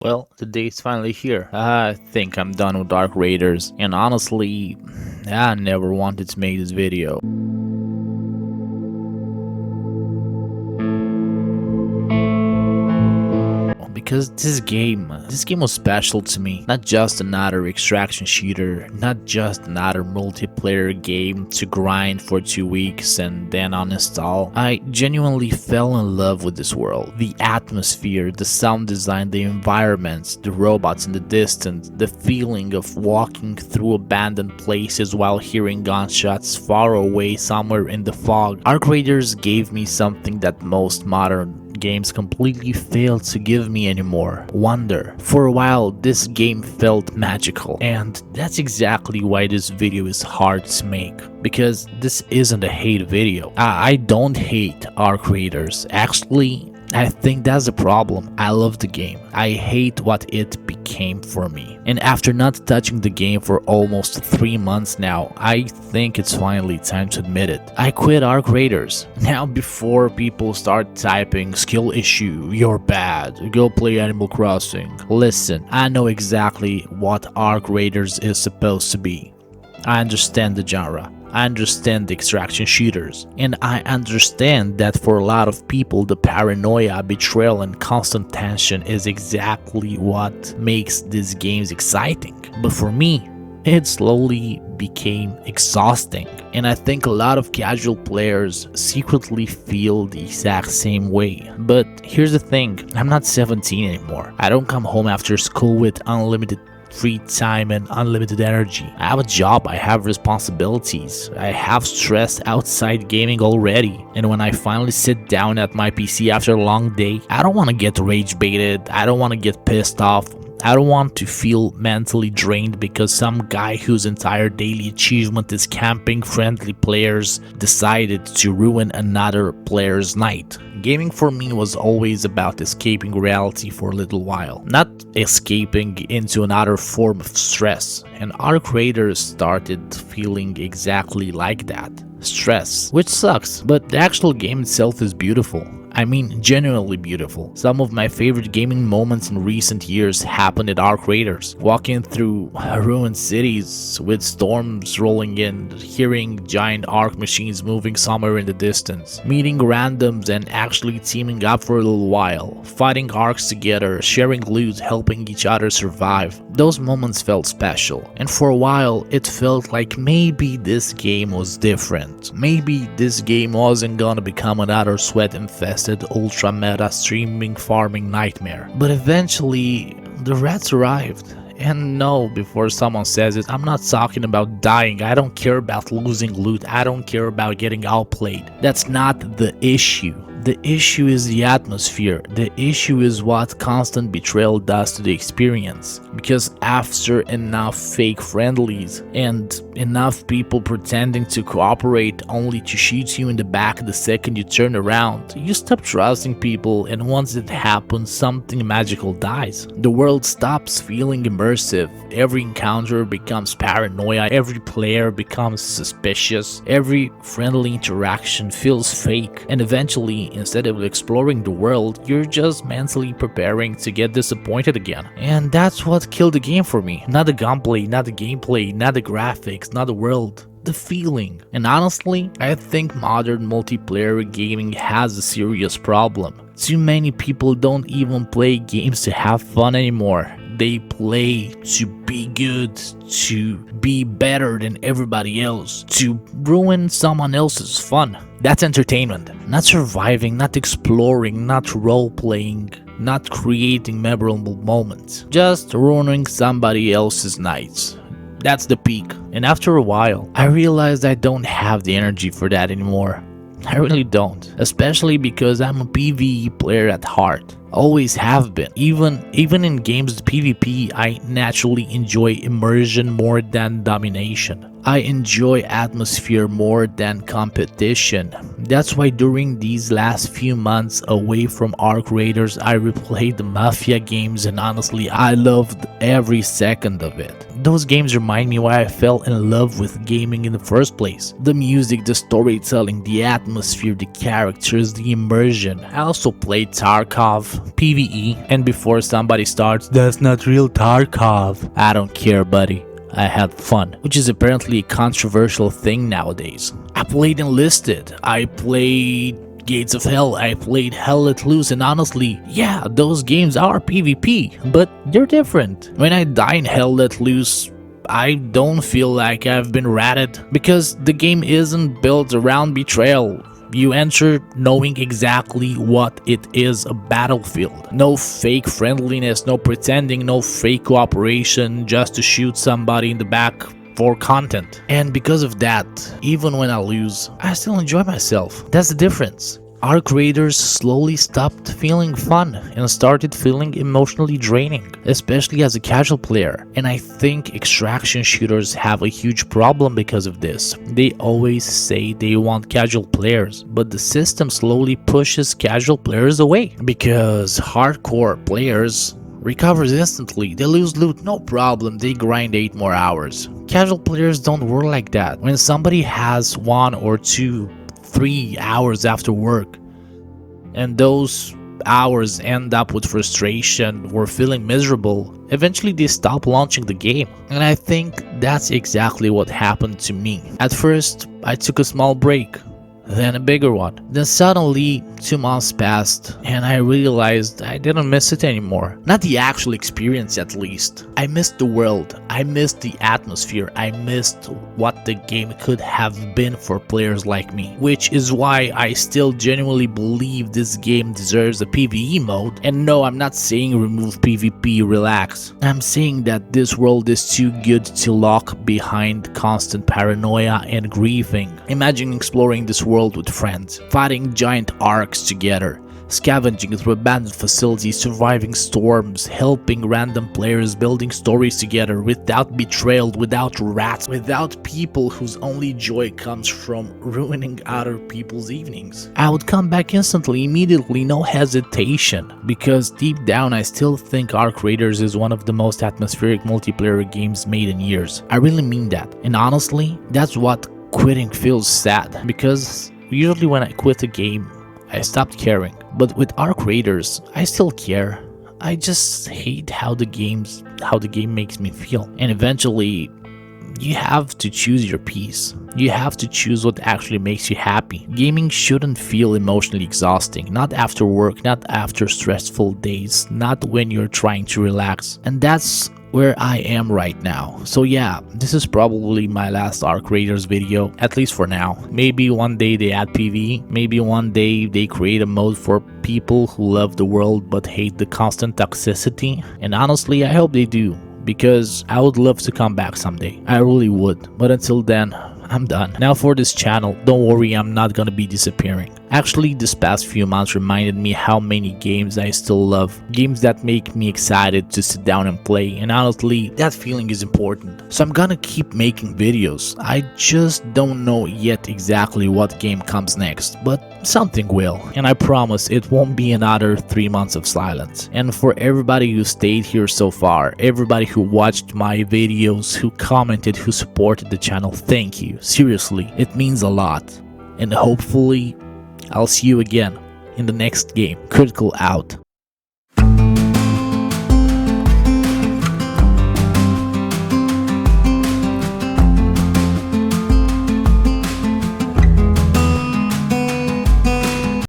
Well, the day's finally here. I think I'm done with Dark Raiders, and honestly, I never wanted to make this video. Because this game was special to me. Not just another extraction shooter, not just another multiplayer game to grind for 2 weeks and then uninstall. I genuinely fell in love with this world. The atmosphere, the sound design, the environments, the robots in the distance, the feeling of walking through abandoned places while hearing gunshots far away somewhere in the fog. Arc Raiders gave me something that most modern games completely failed to give me anymore: wonder. For a while, this game felt magical, and that's exactly why this video is hard to make, because this isn't a hate video. I don't hate Arc Raiders. Actually, I think that's the problem. I love the game. I hate what it became for me. And after not touching the game for almost 3 months now, I think it's finally time to admit it. I quit Arc Raiders. Now, before people start typing skill issue, you're bad, go play Animal Crossing. Listen, I know exactly what Arc Raiders is supposed to be. I understand the genre. I understand the extraction shooters, and I understand that for a lot of people the paranoia, betrayal, and constant tension is exactly what makes these games exciting. But for me, it slowly became exhausting, and I think a lot of casual players secretly feel the exact same way. But here's the thing, I'm not 17 anymore. I don't come home after school with unlimited free time and unlimited energy. I have a job, I have responsibilities, I have stress outside gaming already. And when I finally sit down at my PC after a long day, I don't want to get rage baited, I don't want to get pissed off, I don't want to feel mentally drained because some guy whose entire daily achievement is camping friendly players decided to ruin another player's night. Gaming for me was always about escaping reality for a little while, not escaping into another form of stress. And Arc Raiders started feeling exactly like that. Stress, which sucks, but the actual game itself is beautiful. I mean, genuinely beautiful. Some of my favorite gaming moments in recent years happened at Arc Raiders. Walking through ruined cities with storms rolling in, hearing giant arc machines moving somewhere in the distance, meeting randoms and actually teaming up for a little while, fighting arcs together, sharing loot, helping each other survive. Those moments felt special, and for a while it felt like maybe this game was different. Maybe this game wasn't gonna become another sweat-infested ultra meta streaming farming nightmare. But eventually the rats arrived. And no, before someone says it, I'm not talking about dying. I don't care about losing loot. I don't care about getting outplayed. That's not the issue. The issue is the atmosphere. The issue is what constant betrayal does to the experience. Because after enough fake friendlies and enough people pretending to cooperate only to shoot you in the back the second you turn around, you stop trusting people, and once it happens, something magical dies. The world stops feeling immersive. Every encounter becomes paranoia, every player becomes suspicious, every friendly interaction feels fake, and eventually, instead of exploring the world, you're just mentally preparing to get disappointed again. And that's what killed the game for me. Not the gunplay, not the gameplay, not the graphics, not the world. The feeling. And honestly, I think modern multiplayer gaming has a serious problem. Too many people don't even play games to have fun anymore. They play to be good, to be better than everybody else, to ruin someone else's fun. That's entertainment. Not surviving, not exploring, not role-playing, not creating memorable moments. Just ruining somebody else's nights. That's the peak. And after a while, I realized I don't have the energy for that anymore. I really don't. Especially because I'm a PvE player at heart. Always have been. Even in games with PvP, I naturally enjoy immersion more than domination. I enjoy atmosphere more than competition. That's why during these last few months away from Arc Raiders, I replayed the Mafia games, and honestly, I loved every second of it. Those games remind me why I fell in love with gaming in the first place. The music, the storytelling, the atmosphere, the characters, the immersion. I also played Tarkov, PvE, and before somebody starts, "That's not real Tarkov," I don't care, buddy. I had fun, which is apparently a controversial thing nowadays. I played Enlisted, I played Gates of Hell, I played Hell Let Loose, and honestly, yeah, those games are PvP, but they're different. When I die in Hell Let Loose, I don't feel like I've been ratted, because the game isn't built around betrayal. You enter knowing exactly what it is, a battlefield. No fake friendliness, no pretending, no fake cooperation just to shoot somebody in the back for content. And because of that, even when I lose, I still enjoy myself. That's the difference. Our creators slowly stopped feeling fun and started feeling emotionally draining, especially as a casual player. And I think extraction shooters have a huge problem because of this. They always say they want casual players, but the system slowly pushes casual players away. Because hardcore players recovers instantly, they lose loot, no problem, they grind 8 more hours. Casual players don't work like that. When somebody has 1 or 2 3 hours after work, and those hours end up with frustration or feeling miserable, eventually they stop launching the game. And I think that's exactly what happened to me. At first, I took a small break, then a bigger one. Then suddenly 2 months passed and I realized I didn't miss it anymore. Not the actual experience, at least. I missed the world, I missed the atmosphere, I missed what the game could have been for players like me. Which is why I still genuinely believe this game deserves a PvE mode. And no, I'm not saying remove PvP, relax. I'm saying that this world is too good to lock behind constant paranoia and grieving. Imagine exploring this world with friends, fighting giant arcs together, scavenging through abandoned facilities, surviving storms, helping random players, building stories together without betrayal, without rats, without people whose only joy comes from ruining other people's evenings. I would come back instantly, immediately, no hesitation, because deep down I still think Arc Raiders is one of the most atmospheric multiplayer games made in years. I really mean that, and honestly, that's what quitting feels sad, because usually when I quit a game, I stopped caring. But with Arc Raiders, I still care. I just hate how the game makes me feel. And eventually, you have to choose your peace. You have to choose what actually makes you happy. Gaming shouldn't feel emotionally exhausting. Not after work, not after stressful days, not when you're trying to relax. And that's where I am right now. So yeah, this is probably my last Arc Raiders video, at least for now. Maybe one day they add PvE, maybe one day they create a mode for people who love the world but hate the constant toxicity. And honestly, I hope they do, because I would love to come back someday. I really would. But until then, I'm done. Now for this channel, don't worry, I'm not gonna be disappearing. Actually, this past few months reminded me how many games I still love. Games that make me excited to sit down and play, and honestly, that feeling is important. So I'm gonna keep making videos. I just don't know yet exactly what game comes next, but something will. And I promise it won't be another 3 months of silence. And for everybody who stayed here so far, everybody who watched my videos, who commented, who supported the channel, thank you. Seriously, it means a lot. And hopefully, I'll see you again in the next game. Critical out.